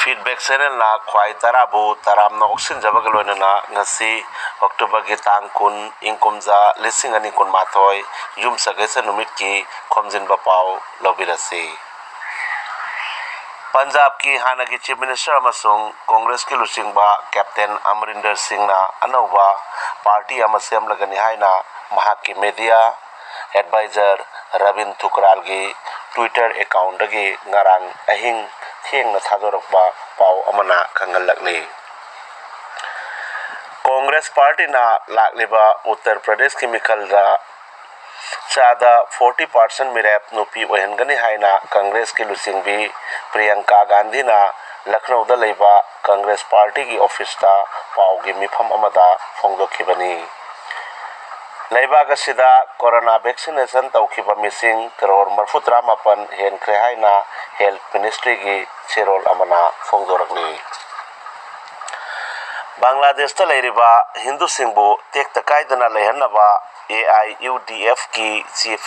feedback channel na khwai tarabu taram na oxin jabaga loinana ngasi October gi tang kun ingkumja lising ani kun mathoi yum sagesa numit ki khomjin ba pau lobirasi Punjab ki hana ki chief minister amasung congress ki lusingba captain Amrinder Singh na anova party amasem lagani haina mahaki media advisor Ravin Thukral gi Twitter account gi ngarang ahing theng na thadorokba pau amana khangalakni Congress party na lakliba Uttar Pradesh ki mikhalda chada 40% mirap nupi ohengani haina Congress ki lusingbi Priyanka Gandhi na Lucknow da leiba Congress party ki office ta pau gi mifam amada phongdokhibani Leiba gasida corona vaccination tawkhiba missing crore marfutra mapan henkre haina health ministry gi cherol amana phongdorakni Bangladesh ta leiriba Hindu singbu tek takaidana lehanaba AIUDF ki chief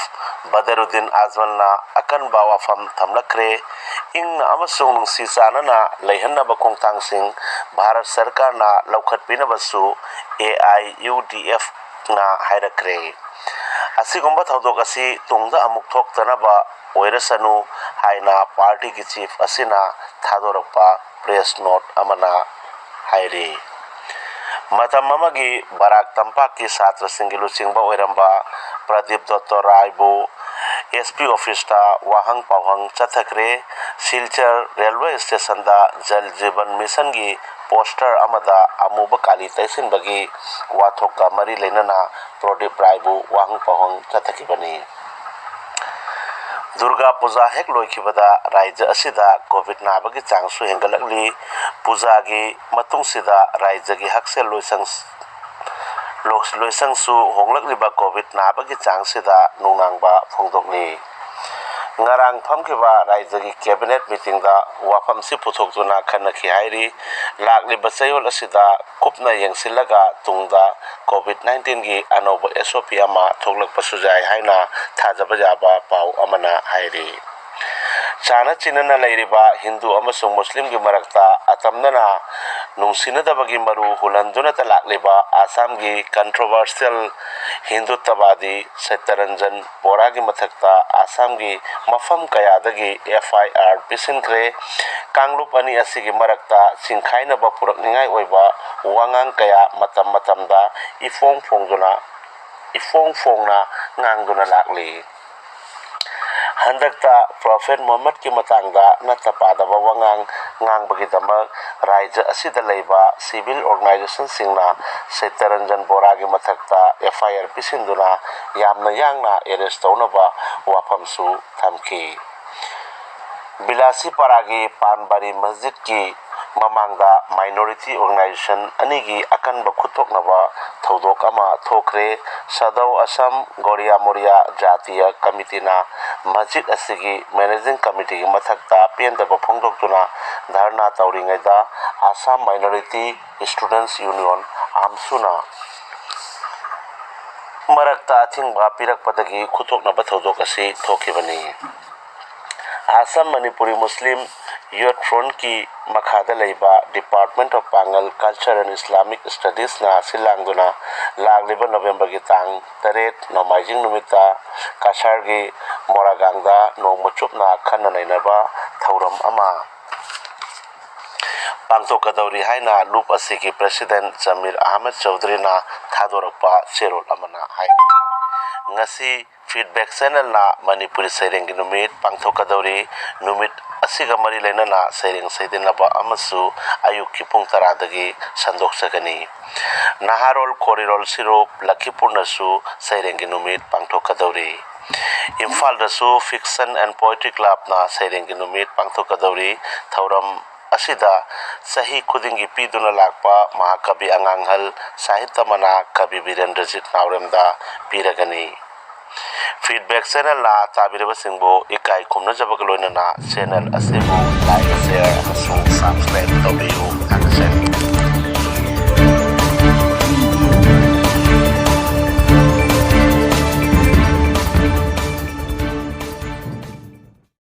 Badaruddin Azman na akan bawa fam thamlakre ing na amasung nungsi sana na lehanaba kongtang sing Bharat Sarkar na laukhat pinabasu AIUDF na hairakre asigomba thodok asi tungda amuk thok tanaba oirasanu haina party ki chief asina thadorakpa press note amana hairi matam mamagi barak tampak ki satra singilu singba oiramba Pradeep Dotto Rai bu SP office ta wahang pawhang chathakre Silchar railway station da Jal Jeevan mission gi poster amada amuba kali taisin bagi wathok ka mari leinana Pradeep Rai bu wahang pawhang chathakibani Durga Puja hek loikhibada raija asida covid nabagi changsu hengalakli puja gi matung sida raija gi haksel loisang su honglakliba covid nabagi changsida nungnangba phongdokni ngarang phamkiba raija gi cabinet meeting da wafam si puthokjuna khanakhi hairi lakliba chayol asida kupna yengsilaga tungda covid-19 gi anoba SOP ama thoklakpa sujai haina thajaba jaba pau amana hairi chana chinana leiriba Hindu amasung Muslim gi marakta atamnana nungsinadabagi maru hulanduna talakliba Assam gi controversial Hindutwadi Satyaranjan Bora gi mathakta Assam gi mafam kayadagi FIR pisinkre Kanglup ani asigi marakta singkhaina ba purakningai oiba wangang kaya matamda ifong fongna ngangduna lakli handakta Prophet Muhammad ki matangda natapadaba wangang ngangbagi damak raija asida leiba civil organization singna Satyaranjan Bora gi mathakta FIR pisinduna yamna yangna arrest tawnaba wafamsu thamki Bilasi Paragi Panbari Masjid ki mamangda minority organization anigi akan bakhutok naba thodok ama thokre Sadau Assam Goria Moria Jatiya Committee na Masjid asigi managing committee gi mathakta pendaba phongdoktuna dharna tawringaida Assam Minority Students Union amsuna marakta thingba pirakpadagi khutoknaba thodok asi thokibani Assam Manipuri Muslim Youth Front ki makhada leiba Department of Pangal Culture and Islamic Studies na silangduna lagliba November gi tang 8 nomaijing numita Kasar gi Moragangda nongmuchupna khanna nainaba thauram ama pangtokadauri haina loop asigi President Jamil Ahmed Chaudhary na thadorakpa cherol amana hai ngasi feedback channel na Manipuri Saireng numit pangtokadauri numit asiga mari leinana Saireng Saidinaba amasu ayuk ki pung 10 dagi sandoksagani Naharol Korirol Sirup Lakhipur nasu Saireng numit pangtokadauri Imphal dasu Fiction and Poetry Club na Saireng numit pangtokadauri thauram asida sahi khudingi piduna lakpa mahakabi anganghal sahitya mana kabi Birendrajit Nauremda piragani feedback channel la tabireba singbo ikai khumna jabak loina na channel asibu like share